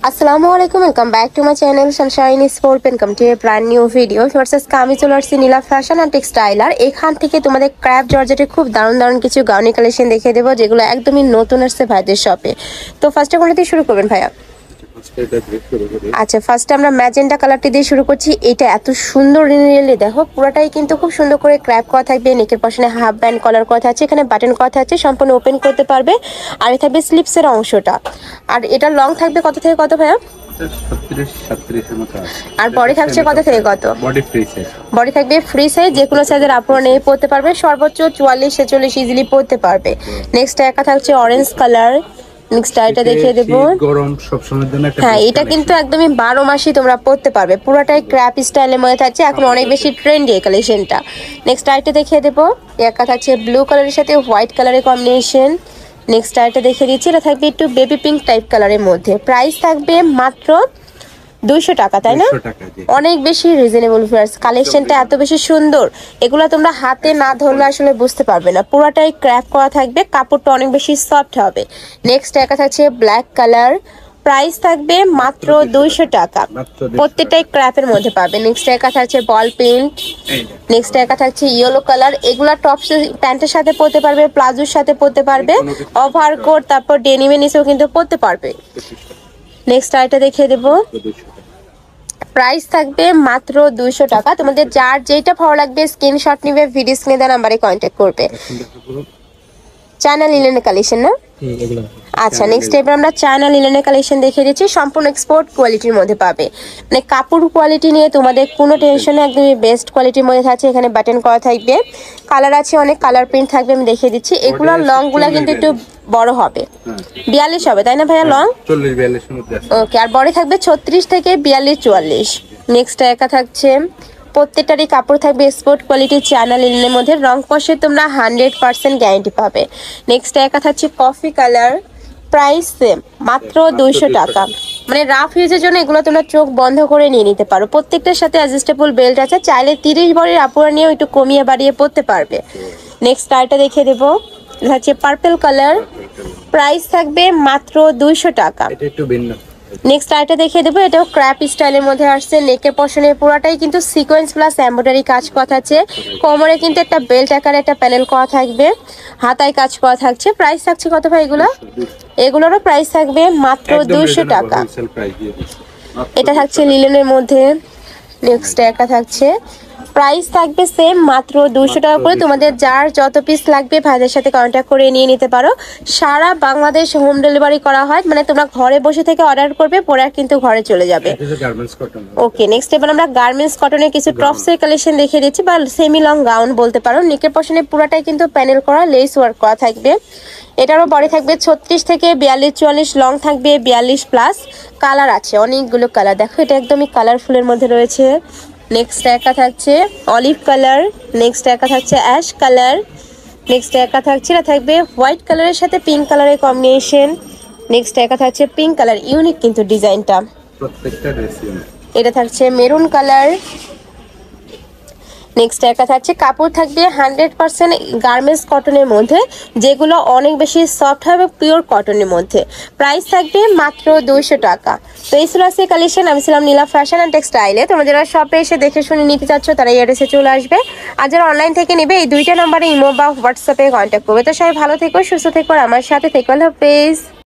আসসালামু আলাইকুম, welcome back to my channel Sunshine sport welcome to A brand new video. First আমি চলে আসছি নীলা ফ্যাশন অ্যান্ড টেক্সটাইল। আর এখান থেকে তোমাদের ক্র্যাপ জর্জেটের খুব দারুণ দারুণ কিছু গাউনি কালেকশন দেখিয়ে দেবো, যেগুলো একদমই নতুন আসছে ভাইদের শপে। তো ফার্স্টে কোনটা দিয়ে শুরু করবেন ভাইয়া? আচ্ছা, ফার্স্টে আমরা ম্যাজেন্টা কালারটি দিয়ে শুরু করছি। এটা এত সুন্দর রিয়েলি দেখো, পুরোটাই কিন্তু খুব সুন্দর করে ক্র্যাপ করা থাকবে। নেকের পশনে হাফ ব্যান্ড কলার করা আছে, এখানে বাটন করা আছে, সম্পূর্ণ ওপেন করতে পারবে। আর এটা থাকবে স্লিপসের অংশটা। আর এটা লং থাকবে কত থেকে কত ভাইয়া? 37 এর মতো আছে। আর বডি থাকছে কত থেকে কত? Body free size. বডি থাকবে ফ্রি সাইজ, যে কোনো সাইজের আপুরা নিয়ে পড়তে পারবে, সর্বোচ্চ 44-46 ইজিলি পড়তে পারবে। নেক্সট একা থাকছে অরেঞ্জ কালার। নেক্সট এটা দেখিয়ে দেবো, গরম সব সময়ের জন্য একটা। হ্যাঁ, এটা কিন্তু একদমই 12 মাসই তোমরা পড়তে পারবে। পুরোটাই ক্র্যাপ স্টাইলের মধ্যে থাকছে, এখন অনেক বেশি ট্রেন্ডি এই কালেকশনটা। নেক্সট আইটা দেখিয়ে দেবো, একা থাকছে ব্লু কালারের সাথে হোয়াইট কালারের কম্বিনেশন। নেক্সট আইটা দেখিয়ে দিচ্ছি, এটা থাকবে একটু বেবি পিঙ্ক টাইপ কালারের মধ্যে। প্রাইস থাকবে মাত্র 200 টাকা, তাই না? অনেক বেশি রিজনেবল প্রাইস। কালেকশনটা এত বেশি সুন্দর, এগুলো তোমরা হাতে না ধরলে আসলে বুঝতে পারবে না। পুরোটাই ক্র্যাপ করা থাকবে, কাপড়টা অনেক বেশি সফট হবে। নেক্সট একা থাকছে ব্ল্যাক কালার। প্রাইস থাকবে মাত্র 200 টাকা, প্রত্যেকটাই ক্র্যাপের মধ্যে পাবে। নেক্সট একা থাকছে বল প্রিন্ট। নেক্সট একা থাকছে ইয়েলো কালার। এগুলা টপ প্যান্টের সাথে পরতে পারবে, প্লাজোর সাথে পরতে পারবে, ওভারকোট তারপর ডেনিমের নিচেও কিন্তু পরতে পারবে। নেক্সট আইটা দেখিয়ে দেবো, প্রাইস থাকবে মাত্র 200 টাকা। তোমাদের যার যেটা ভালো লাগবে স্ক্রিনশট নিবে, ভিডিও স্ক্রিনে দেওয়া নাম্বারে কন্ট্যাক্ট করবে। চায়না লিলেনের কালেকশন না? আচ্ছা, নেক্সট এবার আমরা চায়না লিলেনের কালেকশন দেখিয়ে দিচ্ছি, সম্পূর্ণ এক্সপোর্ট কোয়ালিটির মধ্যে পাবে। মানে কাপড় কোয়ালিটি নিয়ে তোমাদের কোনো টেনশন নেই, একদমই বেস্ট কোয়ালিটির মধ্যে থাকছে। এখানে বাটন করা থাকবে, কালার আছে অনেক, কালার প্রিন্ট থাকবে, আমি দেখিয়ে দিচ্ছি। এগুলো লং গুলা কিন্তু একটু বড় হবে, 42 হবে, তাই না ভাইয়া? লং 40-42 এর মধ্যে আছে। ওকে, আর বডি থাকবে 36 থেকে 42-44। নেক্সট একা থাকছে, প্রত্যেকটারই কাপড় থাকবে এক্সপোর্ট কোয়ালিটি চায়না লিনেনের মধ্যে। রং কষে তোমরা 100% গ্যারান্টি পাবে। নেক্সট একা থাকছে কফি কালার। প্রাইস সেম, মাত্র 200 টাকা। মানে রাফ ইউজের জন্য এগুলো তোমরা চোখ বন্ধ করে নিয়ে নিতে পারো। প্রত্যেকটার সাথে অ্যাডজাস্টেবল বেল্ট আছে, চাইলে 30 বডির আপুরা নিয়েও একটু কমিয়ে বাড়িয়ে পড়তে পারবে। নেক্সট আইটা দেখিয়ে দেবো, এটা হচ্ছে পার্পল কালার। প্রাইস থাকবে মাত্র 200 টাকা। এটা একটু ভিন্ন। নেক্সট আইটা দেখিয়ে দেবো, এটাও ক্র্যাপ স্টাইলের মধ্যে আসছে। নেকের পশনে পুরোটাই কিন্তু সিকোয়েন্স প্লাস এমব্রয়ডারি কাজ করা আছে। কোমরে কিন্তু একটা বেল্ট আকারে একটা প্যানেল করা থাকবে, হাতায় কাজ করা থাকছে। প্রাইস থাকছে কত ভাই এগুলো? এগুলোরও প্রাইস থাকবে মাত্র 200 টাকা। এটা থাকছে লিলেনের মধ্যে। নেক্সট একা থাকছে, প্রাইস থাকবে সেম, মাত্র 200 টাকা করে। তোমাদের যার যত পিস লাগবে ভাইদের সাথে কন্ট্যাক্ট করে নিয়ে নিতে পারো। সারা বাংলাদেশ হোম ডেলিভারি করা হয়, মানে তোমরা ঘরে বসে থেকে অর্ডার করবে, পরে কিন্তু ঘরে চলে যাবে। ওকে, নেক্সট এবার আমরা গার্মেন্টস কটনের কিছু টপসের কালেকশন দেখিয়ে দিচ্ছি, বা সেমি লং গাউন বলতে পারো। নেকের পশনে পুরাটাই কিন্তু প্যানেল করা, লেস ওয়ার্ক করা থাকবে। এটারও বডি থাকবে 36 থেকে 42-44, লং থাকবে 42+। কালার আছে অনেকগুলো কালার, দেখো এটা একদমই কালারফুলের মধ্যে রয়েছে। নেক্সট একা থাকছে অলিভ কালার। নেক্সট একা থাকছে অ্যাশ কালার। নেক্সট একা থাকছে, এটা থাকবে হোয়াইট কালারের সাথে পিঙ্ক কালারের কম্বিনেশন। নেক্সট একা থাকছে পিঙ্ক কালার, ইউনিক কিন্তু ডিজাইনটা, প্রত্যেকটা ড্রেস ইউনিক। এটা থাকছে মেরুন কালার। নেক্সট একা থাকছে, কাপড় থাকবে 100% গার্মেন্টস কটনের মধ্যে, যেগুলো অনেক বেশি সফট হবে, পিওর কটনের মধ্যে। প্রাইস থাকবে মাত্র 200 টাকা। তো এই ছিল আজকে কালেকশন। আমি ছিলাম নীলা ফ্যাশন অ্যান্ড টেক্সটাইলে। তোমরা যারা শপে এসে দেখে শুনে নিতে চাচ্ছ তারা এই অ্যাড্রেসে চলে আসবে। আর যারা অনলাইন থেকে নেবে এই দুইটা নম্বরে ইমো বা হোয়াটসঅ্যাপে কন্ট্যাক্ট করবে। তো সবাই ভালো থেকো, সুস্থ থেকো, আর আমার সাথে থেকো। আল্লাহ হাফেজ।